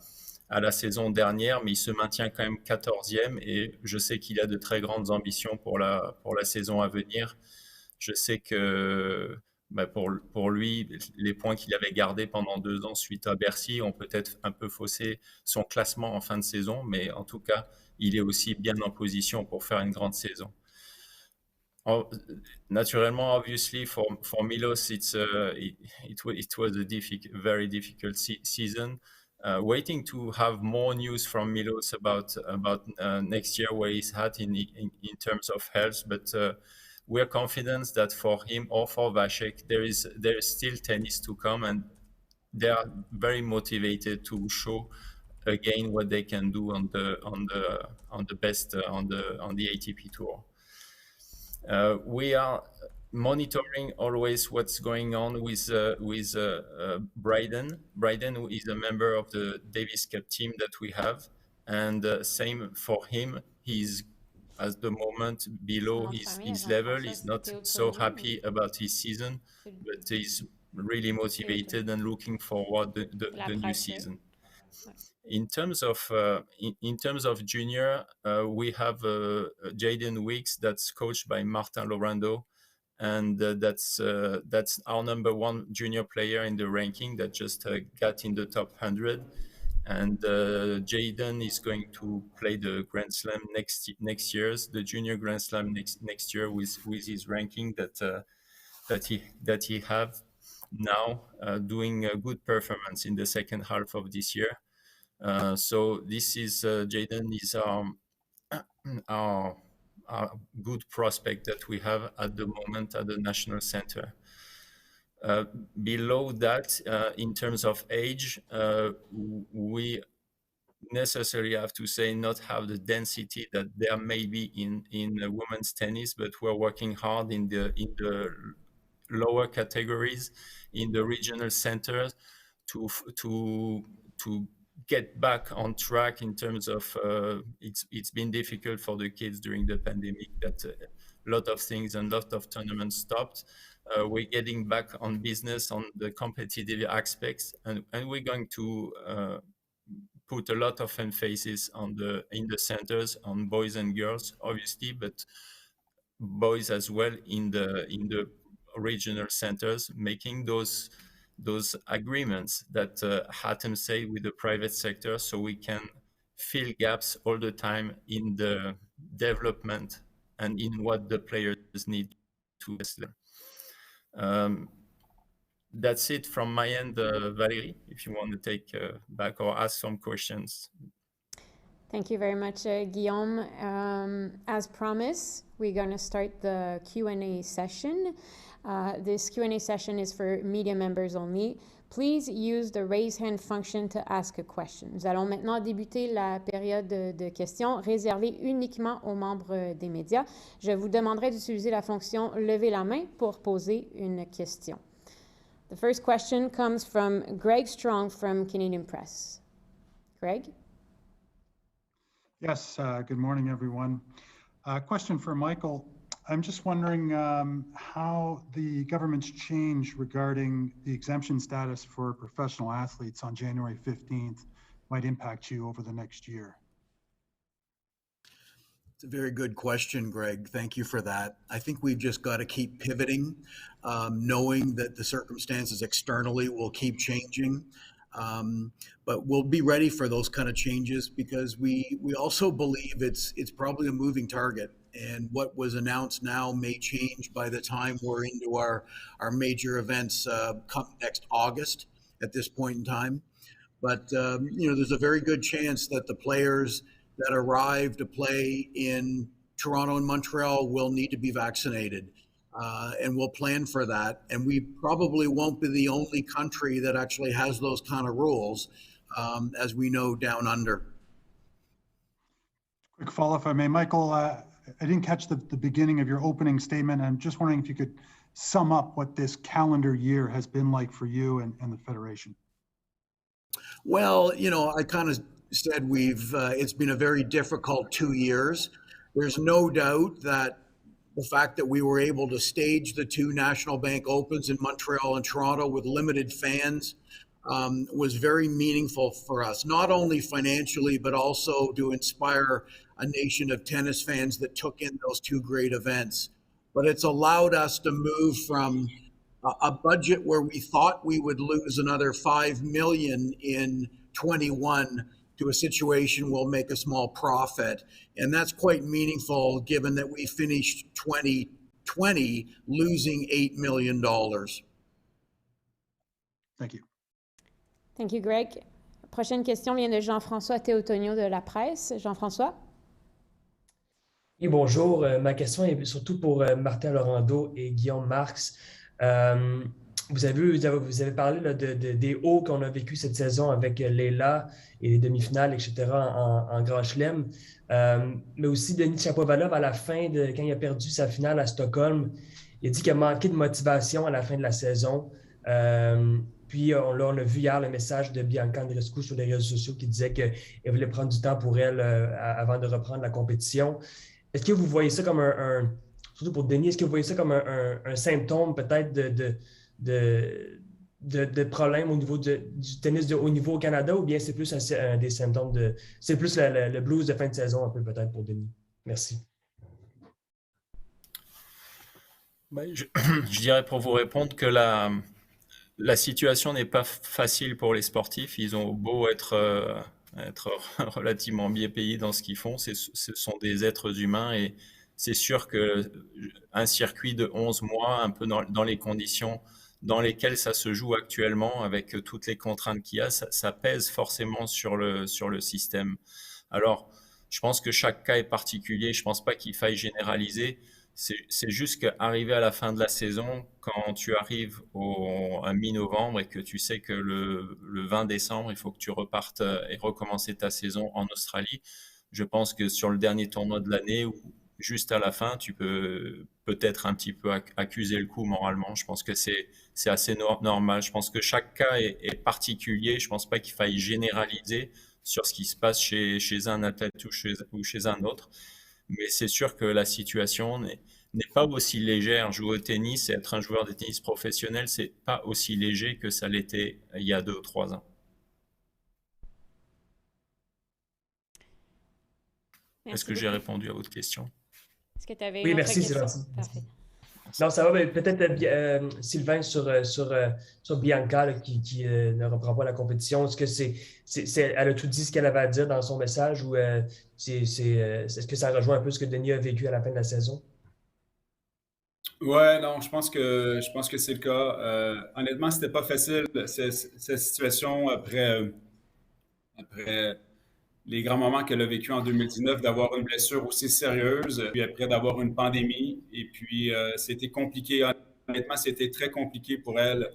la saison dernière, mais il se maintient quand même 14e et je sais qu'il a de très grandes ambitions pour la saison à venir. Je sais que pour lui, les points qu'il avait gardés pendant 2 ans suite à Bercy ont peut-être un peu faussé son classement en fin de saison, mais en tout cas, il est aussi bien en position pour faire une grande saison. Naturellement, obviously, for Milos, it was a very difficult season. Waiting to have more news from Milos about next year, where he's at in terms of health, but we're confident that for him or for Vasek, there is still tennis to come, and they are very motivated to show again what they can do on the best on the ATP tour. We are monitoring always what's going on with Bryden. Bryden, who is a member of the Davis Cup team that we have, and same for him. He's at the moment below his level. He's not so happy about his season, but he's really motivated and looking forward the new season. In terms of junior, we have Jaden Weeks that's coached by Martin Lorando, and that's our number 1 junior player in the ranking that just got in the top 100. And Jaden is going to play the Grand Slam next year, the Junior Grand Slam next year with his ranking that he have now, doing a good performance in the second half of this year. So this is Jaden is our good prospect that we have at the moment at the National Center. Below that, in terms of age, we necessarily have to say not have the density that there may be in women's tennis, but we're working hard in the lower categories, in the regional centers, to get back on track in terms of it's been difficult for the kids during the pandemic, that a lot of things and a lot of tournaments stopped. We're getting back on business on the competitive aspects, and we're going to put a lot of emphasis on in the centers on boys and girls, obviously, but boys as well in the regional centers, making those agreements that Hatem say with the private sector, so we can fill gaps all the time in the development and in what the players need to wrestle. That's it from my end, Valérie, if you want to take back or ask some questions. Thank you very much, Guillaume. As promised, we're going to start the Q&A session. This Q&A session is for media members only. Please use the raise hand function to ask a question. Nous allons maintenant débuter la période de questions réservée uniquement aux membres des médias. Je vous demanderai d'utiliser la fonction lever la main pour poser une question. The first question comes from Greg Strong from Canadian Press. Greg? Yes, good morning, everyone. Question for Michael. I'm just wondering how the government's change regarding the exemption status for professional athletes on January 15th might impact you over the next year. It's a very good question, Greg. Thank you for that. I think we've just got to keep pivoting, knowing that the circumstances externally will keep changing. But we'll be ready for those kind of changes because we also believe it's probably a moving target. And what was announced now may change by the time we're into our major events come next August at this point in time. But, there's a very good chance that the players that arrive to play in Toronto and Montreal will need to be vaccinated. And we'll plan for that. And we probably won't be the only country that actually has those kind of rules, as we know down under. Quick follow, if I may. Michael, I didn't catch the beginning of your opening statement. I'm just wondering if you could sum up what this calendar year has been like for you and the Federation. Well, I kind of said it's been a very difficult 2 years. There's no doubt that the fact that we were able to stage the 2 National Bank Opens in Montreal and Toronto with limited fans was very meaningful for us, not only financially, but also to inspire a nation of tennis fans that took in those 2 great events. But it's allowed us to move from a budget where we thought we would lose another $5 million in 21 to a situation we'll make a small profit. And that's quite meaningful given that we finished 2020 losing $8 million. Thank you. Thank you, Greg. Prochaine question vient de Jean-François Théotonio de la presse. Jean-François? Oui, bonjour. Ma question est surtout pour Martin Laurando et Guillaume Marx. Vous avez parlé là, des hauts qu'on a vécu cette saison avec Leila et les demi-finales, etc. en Grand Chelem. Mais aussi Denis Chapovalov, à la fin, quand il a perdu sa finale à Stockholm, il a dit qu'il a manqué de motivation à la fin de la saison. Puis on a vu hier le message de Bianca Andreescu sur les réseaux sociaux qui disait qu'elle voulait prendre du temps pour elle avant de reprendre la compétition. Est-ce que vous voyez ça comme surtout pour Denis, est-ce que vous voyez ça comme un symptôme peut-être de problèmes au niveau du tennis de haut niveau au Canada, ou bien c'est plus des symptômes c'est plus le blues de fin de saison un peu peut-être pour Denis? Merci. Je dirais pour vous répondre que la situation n'est pas facile pour les sportifs. Ils ont beau être relativement bien payés dans ce qu'ils font. Ce sont des êtres humains et c'est sûr qu'un circuit de 11 mois, un peu dans les conditions dans lesquelles ça se joue actuellement, avec toutes les contraintes qu'il y a, ça pèse forcément sur le système. Alors, je pense que chaque cas est particulier. Je ne pense pas qu'il faille généraliser. C'est juste qu'arriver à la fin de la saison, quand tu arrives à mi-novembre et que tu sais que le 20 décembre, il faut que tu repartes et recommencer ta saison en Australie, je pense que sur le dernier tournoi de l'année ou juste à la fin, tu peux peut-être un petit peu accuser le coup moralement. Je pense que c'est assez normal. Je pense que chaque cas est particulier. Je ne pense pas qu'il faille généraliser sur ce qui se passe chez un athlète ou chez un autre. Mais c'est sûr que la situation n'est pas aussi légère. Jouer au tennis et être un joueur de tennis professionnel, c'est pas aussi léger que ça l'était il y a 2 ou 3 ans. Est-ce que j'ai répondu à votre question? Est-ce que tu avais Oui, une autre merci, c'est question? gentil. Parfait. Non, ça va, mais peut-être Sylvain sur Bianca là, qui ne reprend pas la compétition. Est-ce que elle a tout dit ce qu'elle avait à dire dans son message ou est-ce que ça rejoint un peu ce que Denis a vécu à la fin de la saison? Ouais, non, je pense que c'est le cas. Honnêtement, c'était pas facile cette situation après les grands moments qu'elle a vécu en 2019, d'avoir une blessure aussi sérieuse, puis après d'avoir une pandémie. Et puis, c'était compliqué. Honnêtement, c'était très compliqué pour elle.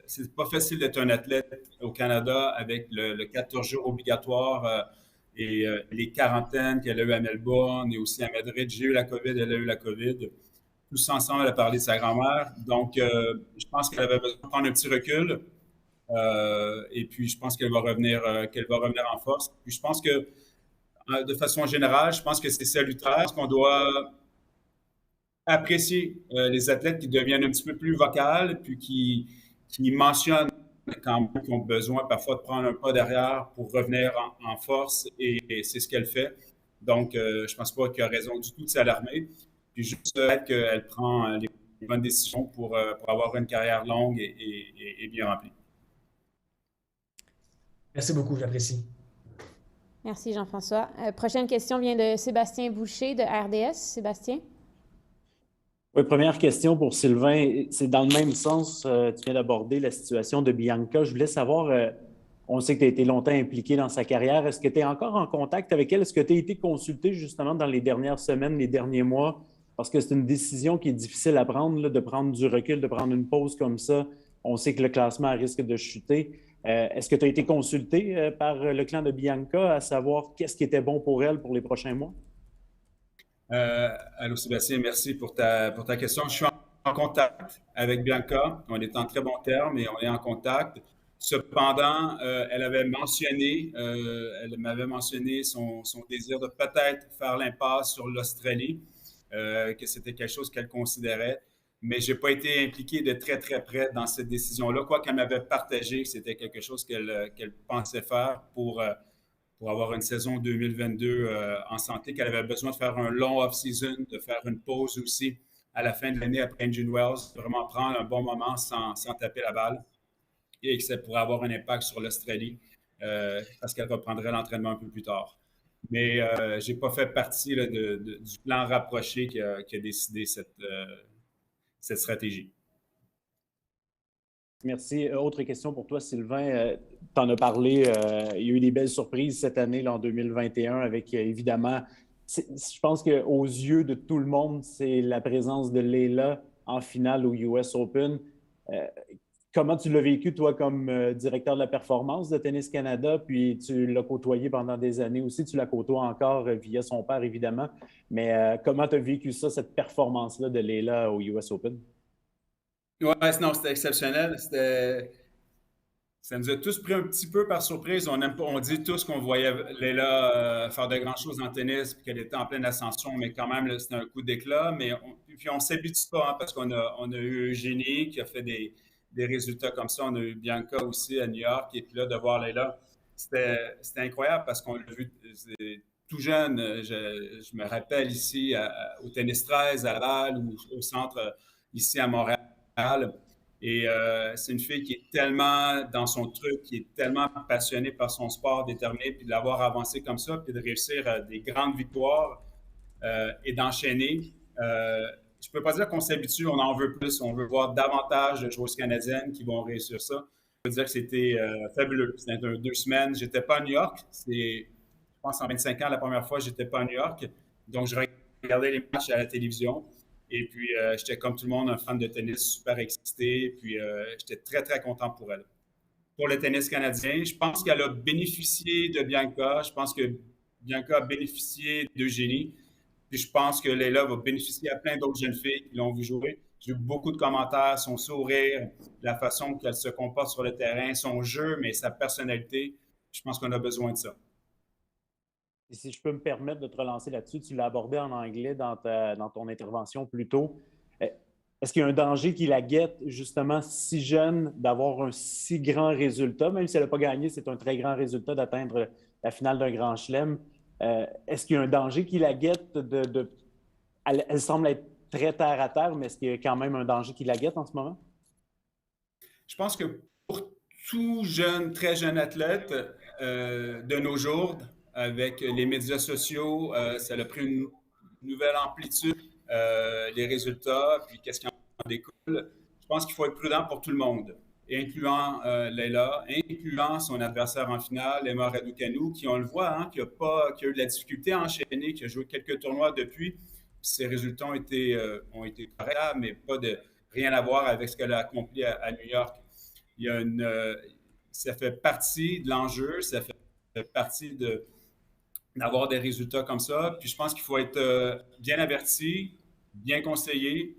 C'est pas facile d'être un athlète au Canada avec le 14 jours obligatoire et les quarantaines qu'elle a eu à Melbourne et aussi à Madrid. J'ai eu la COVID, elle a eu la COVID. Tous ensemble, elle a parlé de sa grand-mère. Donc, je pense qu'elle avait besoin de prendre un petit recul. Et puis, je pense qu'elle va revenir en force. Puis, je pense que, de façon générale, je pense que c'est salutaire, parce qu'on doit apprécier les athlètes qui deviennent un petit peu plus vocales, puis qui mentionnent quand même qu'ils ont besoin parfois de prendre un pas derrière pour revenir en force, et c'est ce qu'elle fait. Donc, je pense pas qu'il y a raison du tout de s'alarmer. Puis juste qu'elle prend les bonnes décisions pour avoir une carrière longue et bien remplie. Merci beaucoup, j'apprécie. Merci Jean-François. Prochaine question vient de Sébastien Boucher de RDS. Sébastien? Oui, première question pour Sylvain. C'est dans le même sens, tu viens d'aborder la situation de Bianca. Je voulais savoir, on sait que tu as été longtemps impliqué dans sa carrière. Est-ce que tu es encore en contact avec elle? Est-ce que tu as été consulté justement dans les dernières semaines, les derniers mois? Parce que c'est une décision qui est difficile à prendre, là, de prendre du recul, de prendre une pause comme ça. On sait que le classement risque de chuter. Est-ce que tu as été consulté par le clan de Bianca à savoir qu'est-ce qui était bon pour elle pour les prochains mois? Allô Sébastien, merci pour ta question. Je suis en contact avec Bianca. On est en très bons termes et on est en contact. Cependant, elle m'avait mentionné son désir de peut-être faire l'impasse sur l'Australie, que c'était quelque chose qu'elle considérait. Mais je n'ai pas été impliqué de très, très près dans cette décision-là, quoi qu'elle m'avait partagé que c'était quelque chose qu'elle pensait faire pour avoir une saison 2022 en santé, qu'elle avait besoin de faire un long off-season, de faire une pause aussi à la fin de l'année après Indian Wells, vraiment prendre un bon moment sans taper la balle, et que ça pourrait avoir un impact sur l'Australie parce qu'elle reprendrait l'entraînement un peu plus tard. Mais je n'ai pas fait partie là, du plan rapproché qui a décidé cette stratégie. Merci. Autre question pour toi, Sylvain. Tu en as parlé, il y a eu des belles surprises cette année, là, en 2021, avec évidemment, je pense qu'aux yeux de tout le monde, c'est la présence de Leila en finale au US Open. Comment tu l'as vécu, toi, comme directeur de la performance de Tennis Canada, puis tu l'as côtoyé pendant des années aussi, tu la côtoies encore via son père, évidemment, mais comment tu as vécu ça, cette performance-là de Leila au US Open? Oui, non, c'était exceptionnel. Ça nous a tous pris un petit peu par surprise. On dit tous qu'on voyait Leila faire de grandes choses en tennis, puis qu'elle était en pleine ascension, mais quand même, là, c'était un coup d'éclat. Puis on ne s'habitue pas, hein, parce qu'on a eu Eugénie qui a fait des résultats comme ça. On a eu Bianca aussi à New York, et puis là, de voir Leila, c'était incroyable parce qu'on l'a vu tout jeune. Je me rappelle ici au Tennis 13 à Laval ou au centre ici à Montréal. Et c'est une fille qui est tellement dans son truc, qui est tellement passionnée par son sport, déterminée, puis de l'avoir avancé comme ça, puis de réussir des grandes victoires et d'enchaîner. Je ne peux pas dire qu'on s'habitue, on en veut plus, on veut voir davantage de joueuses canadiennes qui vont réussir ça. Je peux dire que c'était fabuleux. C'était 2 semaines. Je n'étais pas à New York. Je pense en 25 ans, la première fois, je n'étais pas à New York. Donc, je regardais les matchs à la télévision. Et puis, j'étais comme tout le monde, un fan de tennis, super excité. Puis, j'étais très, très content pour elle. Pour le tennis canadien, je pense qu'elle a bénéficié de Bianca. Je pense que Bianca a bénéficié d'Eugénie. Puis, je pense que Leila va bénéficier à plein d'autres jeunes filles qui l'ont vu jouer. J'ai eu beaucoup de commentaires, son sourire, la façon qu'elle se comporte sur le terrain, son jeu, mais sa personnalité. Je pense qu'on a besoin de ça. Et si je peux me permettre de te relancer là-dessus, tu l'as abordé en anglais dans ton intervention plus tôt. Est-ce qu'il y a un danger qui la guette, justement, si jeune, d'avoir un si grand résultat? Même si elle n'a pas gagné, c'est un très grand résultat d'atteindre la finale d'un Grand Chelem. Est-ce qu'il y a un danger qui la guette elle semble être très terre à terre, mais est-ce qu'il y a quand même un danger qui la guette en ce moment? Je pense que pour tout jeune, très jeune athlète de nos jours, avec les médias sociaux, ça a pris une nouvelle amplitude, les résultats, puis qu'est-ce qui en découle. Je pense qu'il faut être prudent pour tout le monde, incluant Leila, incluant son adversaire en finale, Emma Raducanu, qui, on le voit, hein, qui a eu de la difficulté à enchaîner, qui a joué quelques tournois depuis. Puis ses résultats ont été corrects, mais pas de rien à voir avec ce qu'elle a accompli à New York. Ça fait partie de l'enjeu, ça fait partie d'avoir des résultats comme ça. Puis je pense qu'il faut être bien averti, bien conseillé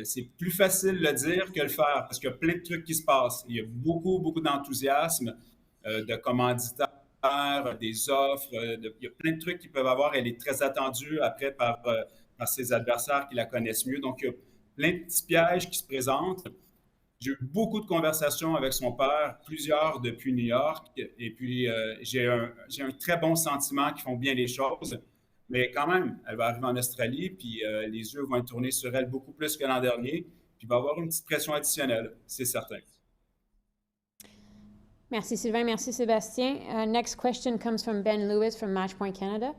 c'est plus facile de le dire que le faire parce qu'il y a plein de trucs qui se passent. Il y a beaucoup, beaucoup d'enthousiasme, de commanditaires, des offres, il y a plein de trucs qu'ils peuvent avoir. Elle est très attendue après par ses adversaires qui la connaissent mieux. Donc, il y a plein de petits pièges qui se présentent. J'ai eu beaucoup de conversations avec son père, plusieurs depuis New York, et puis j'ai un très bon sentiment qu'ils font bien les choses. Mais quand même, elle va arriver en Australie, puis les yeux vont être tournés sur elle beaucoup plus que l'an dernier, puis il va y avoir une petite pression additionnelle, c'est certain. Merci Sylvain, merci Sébastien. Next question comes from Ben Lewis from Matchpoint Canada.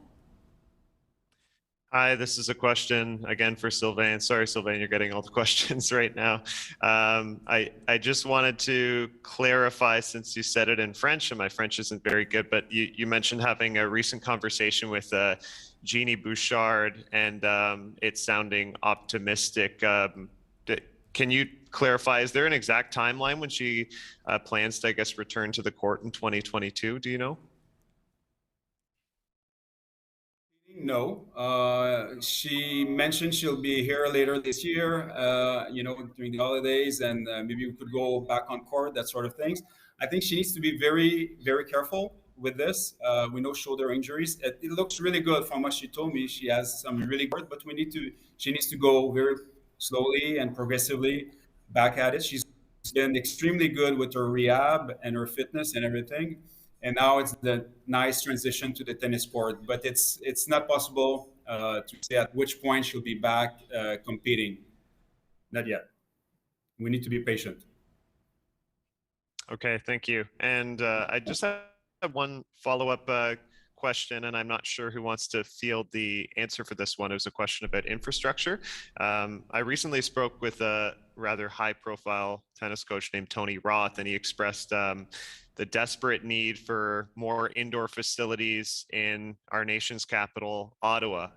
Hi, this is a question again for Sylvain. Sorry, Sylvain, you're getting all the questions right now. I just wanted to clarify, since you said it in French, and my French isn't very good, but you mentioned having a recent conversation with Jeannie Bouchard, and it's sounding optimistic. Can you clarify, is there an exact timeline when she plans to, I guess, return to the court in 2022? Do you know? No. She mentioned she'll be here later this year, during the holidays, and maybe we could go back on court, that sort of things. I think she needs to be very, very careful with this. We know shoulder injuries. It looks really good from what she told me. She has some really good, but she needs to go very slowly and progressively back at it. She's been extremely good with her rehab and her fitness and everything. And now it's the nice transition to the tennis court, but it's not possible to say at which point she'll be back competing. Not yet. We need to be patient. Okay, thank you. And I just have one follow-up question, and I'm not sure who wants to field the answer for this one. It was a question about infrastructure. I recently spoke with a rather high-profile tennis coach named Tony Roth, and he expressed the desperate need for more indoor facilities in our nation's capital, Ottawa.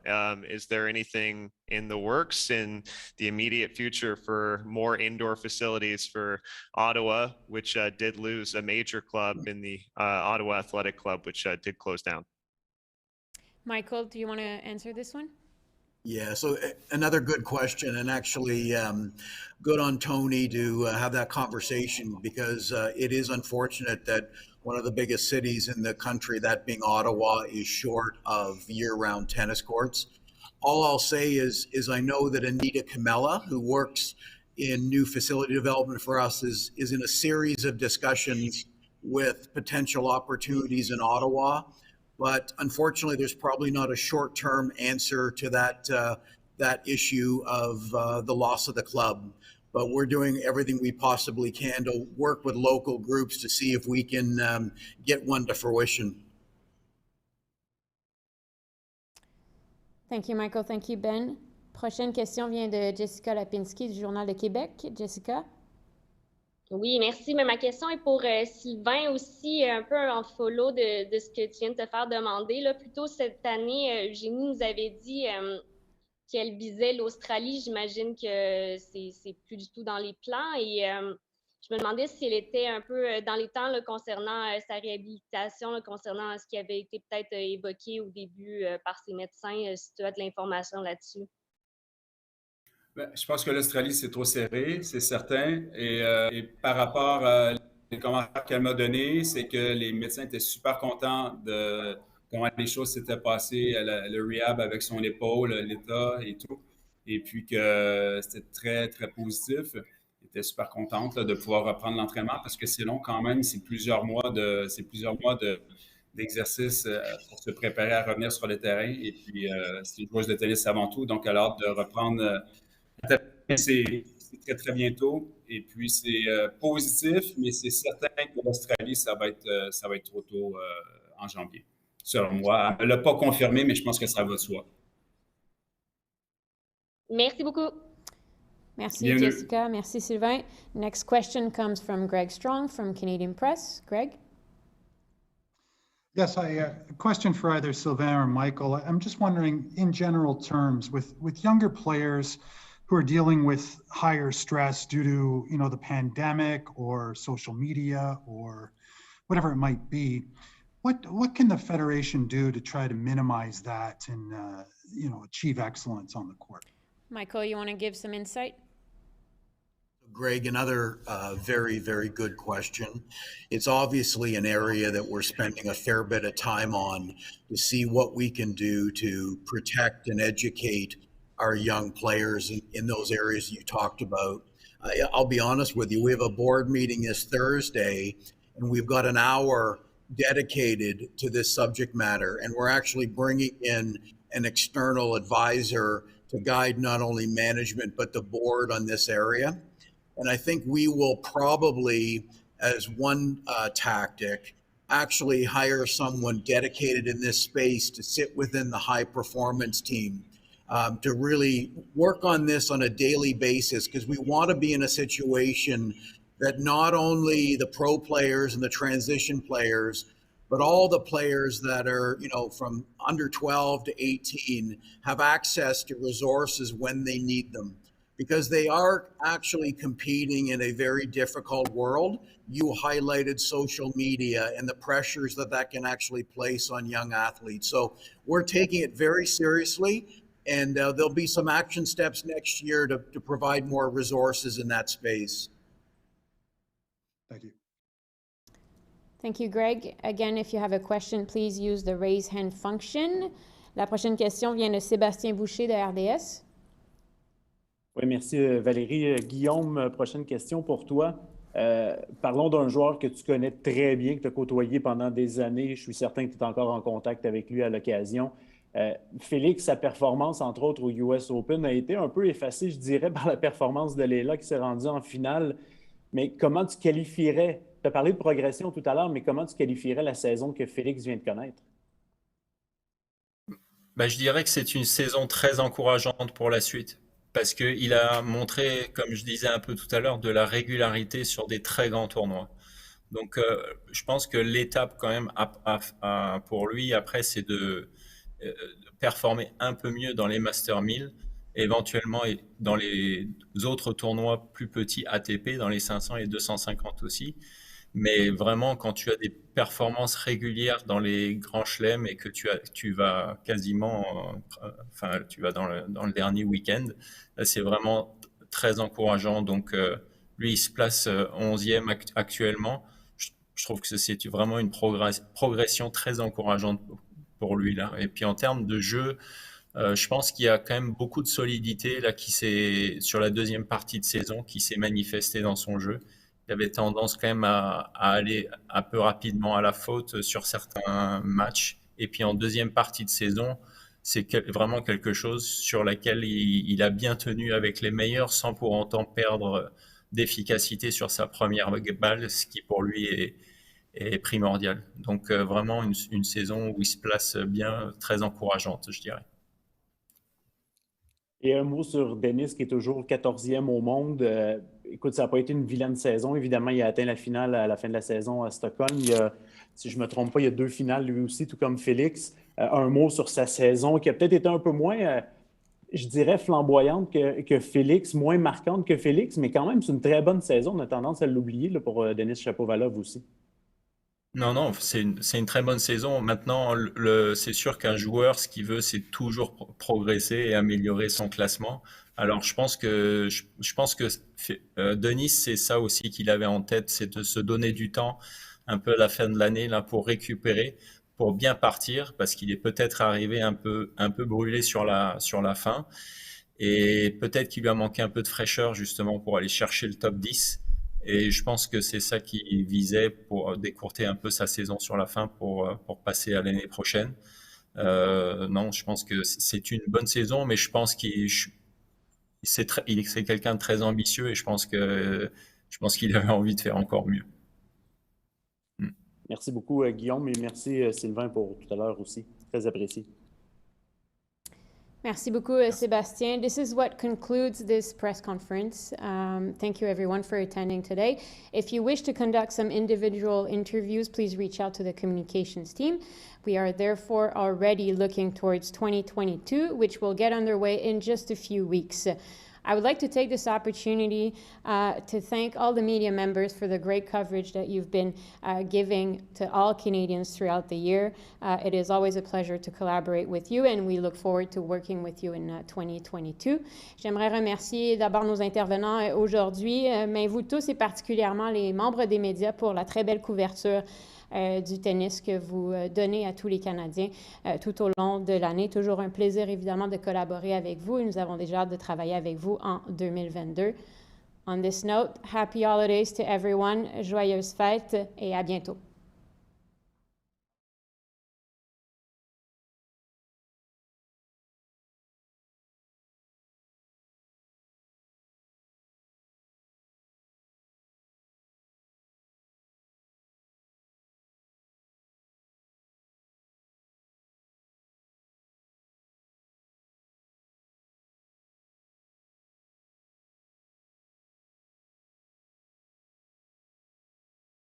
Is there anything in the works in the immediate future for more indoor facilities for Ottawa, which did lose a major club in the Ottawa Athletic Club, which did close down? Michael, do you want to answer this one? Yeah, so another good question, and actually good on Tony to have that conversation, because it is unfortunate that one of the biggest cities in the country, that being Ottawa, is short of year-round tennis courts. All I'll say is I know that Anita Camella, who works in new facility development for us, is in a series of discussions with potential opportunities in Ottawa. But unfortunately, there's probably not a short-term answer to that issue of the loss of the club. But we're doing everything we possibly can to work with local groups to see if we can get one to fruition. Thank you, Michael. Thank you, Ben. Prochaine question vient de Jessica Lapinski du Journal de Québec. Jessica? Oui, merci. Mais ma question est pour Sylvain aussi, un peu en follow de ce que tu viens de te faire demander. Là, plus tôt cette année, Eugénie nous avait dit qu'elle visait l'Australie. J'imagine que c'est plus du tout dans les plans. Et je me demandais si elle était un peu dans les temps là, concernant sa réhabilitation, là, concernant ce qui avait été peut-être évoqué au début par ses médecins, si tu as de l'information là-dessus. Je pense que l'Australie, c'est trop serré, c'est certain. Et par rapport à les commentaires qu'elle m'a donnés, c'est que les médecins étaient super contents de comment les choses s'étaient passées, le rehab avec son épaule, l'état et tout. Et puis que c'était très, très positif. Elle était super contente là, de pouvoir reprendre l'entraînement parce que c'est long quand même, c'est plusieurs mois de d'exercices pour se préparer à revenir sur le terrain. Et puis, c'est une joueuse de tennis avant tout, donc elle a hâte de reprendre. C'est très, très bientôt. Et puis, c'est positif, mais c'est certain que l'Australie, ça va être trop tôt en janvier, selon moi. Elle ne l'a pas confirmé, mais je pense que ça va de soi. Merci beaucoup. Merci, Bienvenue. Jessica. Merci, Sylvain. Next question comes from Greg Strong from Canadian Press. Greg? Yes, a question for either Sylvain or Michael. I'm just wondering, in general terms, with younger players who are dealing with higher stress due to, the pandemic or social media or whatever it might be, what can the Federation do to try to minimize that and, achieve excellence on the court? Michael, you want to give some insight? Greg, another very, very good question. It's obviously an area that we're spending a fair bit of time on to see what we can do to protect and educate our young players in those areas you talked about. I'll be honest with you, we have a board meeting this Thursday, and we've got an hour dedicated to this subject matter, and we're actually bringing in an external advisor to guide not only management, but the board on this area. And I think we will probably, as one tactic, actually hire someone dedicated in this space to sit within the high performance team to really work on this on a daily basis, because we want to be in a situation that not only the pro players and the transition players, but all the players that are, from under 12 to 18 have access to resources when they need them, because they are actually competing in a very difficult world. You highlighted social media and the pressures that can actually place on young athletes. So we're taking it very seriously, and there'll be some action steps next year to provide more resources in that space. Thank you. Thank you, Greg. Again, if you have a question, please use the raise hand function. La prochaine question vient de Sébastien Boucher de RDS. Oui, merci Valérie. Guillaume, prochaine question pour toi. Parlons d'un joueur que tu connais très bien, que tu as côtoyé pendant des années. Je suis certain que tu es encore en contact avec lui à l'occasion. Félix, sa performance, entre autres, au US Open a été un peu effacée, je dirais, par la performance de Leila qui s'est rendue en finale. Mais comment tu qualifierais, tu as parlé de progression tout à l'heure, mais comment tu qualifierais la saison que Félix vient de connaître? Je dirais que c'est une saison très encourageante pour la suite, parce qu'il a montré, comme je disais un peu tout à l'heure, de la régularité sur des très grands tournois. Donc, je pense que l'étape quand même pour lui, après, c'est de performer un peu mieux dans les Master 1000, éventuellement dans les autres tournois plus petits ATP, dans les 500 et 250 aussi. Mais vraiment, quand tu as des performances régulières dans les grands chelems et que tu vas quasiment, tu vas dans le dernier week-end, c'est vraiment très encourageant. Donc, lui, il se place 11e actuellement. Je trouve que c'est vraiment une progression très encourageante pour lui là. Et puis en termes de jeu, je pense qu'il y a quand même beaucoup de solidité là sur la deuxième partie de saison qui s'est manifestée dans son jeu. Il avait tendance quand même à aller un peu rapidement à la faute sur certains matchs. Et puis en deuxième partie de saison, c'est vraiment quelque chose sur laquelle il a bien tenu avec les meilleurs sans pour autant perdre d'efficacité sur sa première balle, ce qui pour lui est primordial. Donc vraiment une saison où il se place bien, très encourageante, je dirais. Et un mot sur Denis, qui est toujours 14e au monde. Écoute, ça n'a pas été une vilaine saison. Évidemment, il a atteint la finale à la fin de la saison à Stockholm. Si je ne me trompe pas, il y a 2 finales lui aussi, tout comme Félix. Un mot sur sa saison qui a peut-être été un peu moins, je dirais, flamboyante que Félix, moins marquante que Félix, mais quand même, c'est une très bonne saison. On a tendance à l'oublier pour Denis Shapovalov aussi. Non, c'est une très bonne saison. Maintenant, c'est sûr qu'un joueur, ce qu'il veut, c'est toujours progresser et améliorer son classement. Alors, je pense que Denis, c'est ça aussi qu'il avait en tête, c'est de se donner du temps un peu à la fin de l'année là pour récupérer, pour bien partir, parce qu'il est peut-être arrivé un peu brûlé sur la fin. Et peut-être qu'il lui a manqué un peu de fraîcheur justement pour aller chercher le top 10. Et je pense que c'est ça qu'il visait pour décourter un peu sa saison sur la fin pour passer à l'année prochaine. Non, je pense que c'est une bonne saison, mais je pense c'est quelqu'un de très ambitieux et je pense qu'il avait envie de faire encore mieux. Merci beaucoup, Guillaume, et merci, Sylvain, pour tout à l'heure aussi. Très apprécié. Merci beaucoup, Sébastien. This is what concludes this press conference. Thank you, everyone, for attending today. If you wish to conduct some individual interviews, please reach out to the communications team. We are therefore already looking towards 2022, which will get underway in just a few weeks. I would like to take this opportunity to thank all the media members for the great coverage that you've been giving to all Canadians throughout the year. It is always a pleasure to collaborate with you, and we look forward to working with you in 2022. J'aimerais remercier d'abord nos intervenants aujourd'hui, mais vous tous et particulièrement les membres des médias pour la très belle couverture du tennis que vous donnez à tous les Canadiens tout au long de l'année. Toujours un plaisir, évidemment, de collaborer avec vous et nous avons déjà hâte de travailler avec vous en 2022. On this note, happy holidays to everyone, joyeuses fêtes et à bientôt.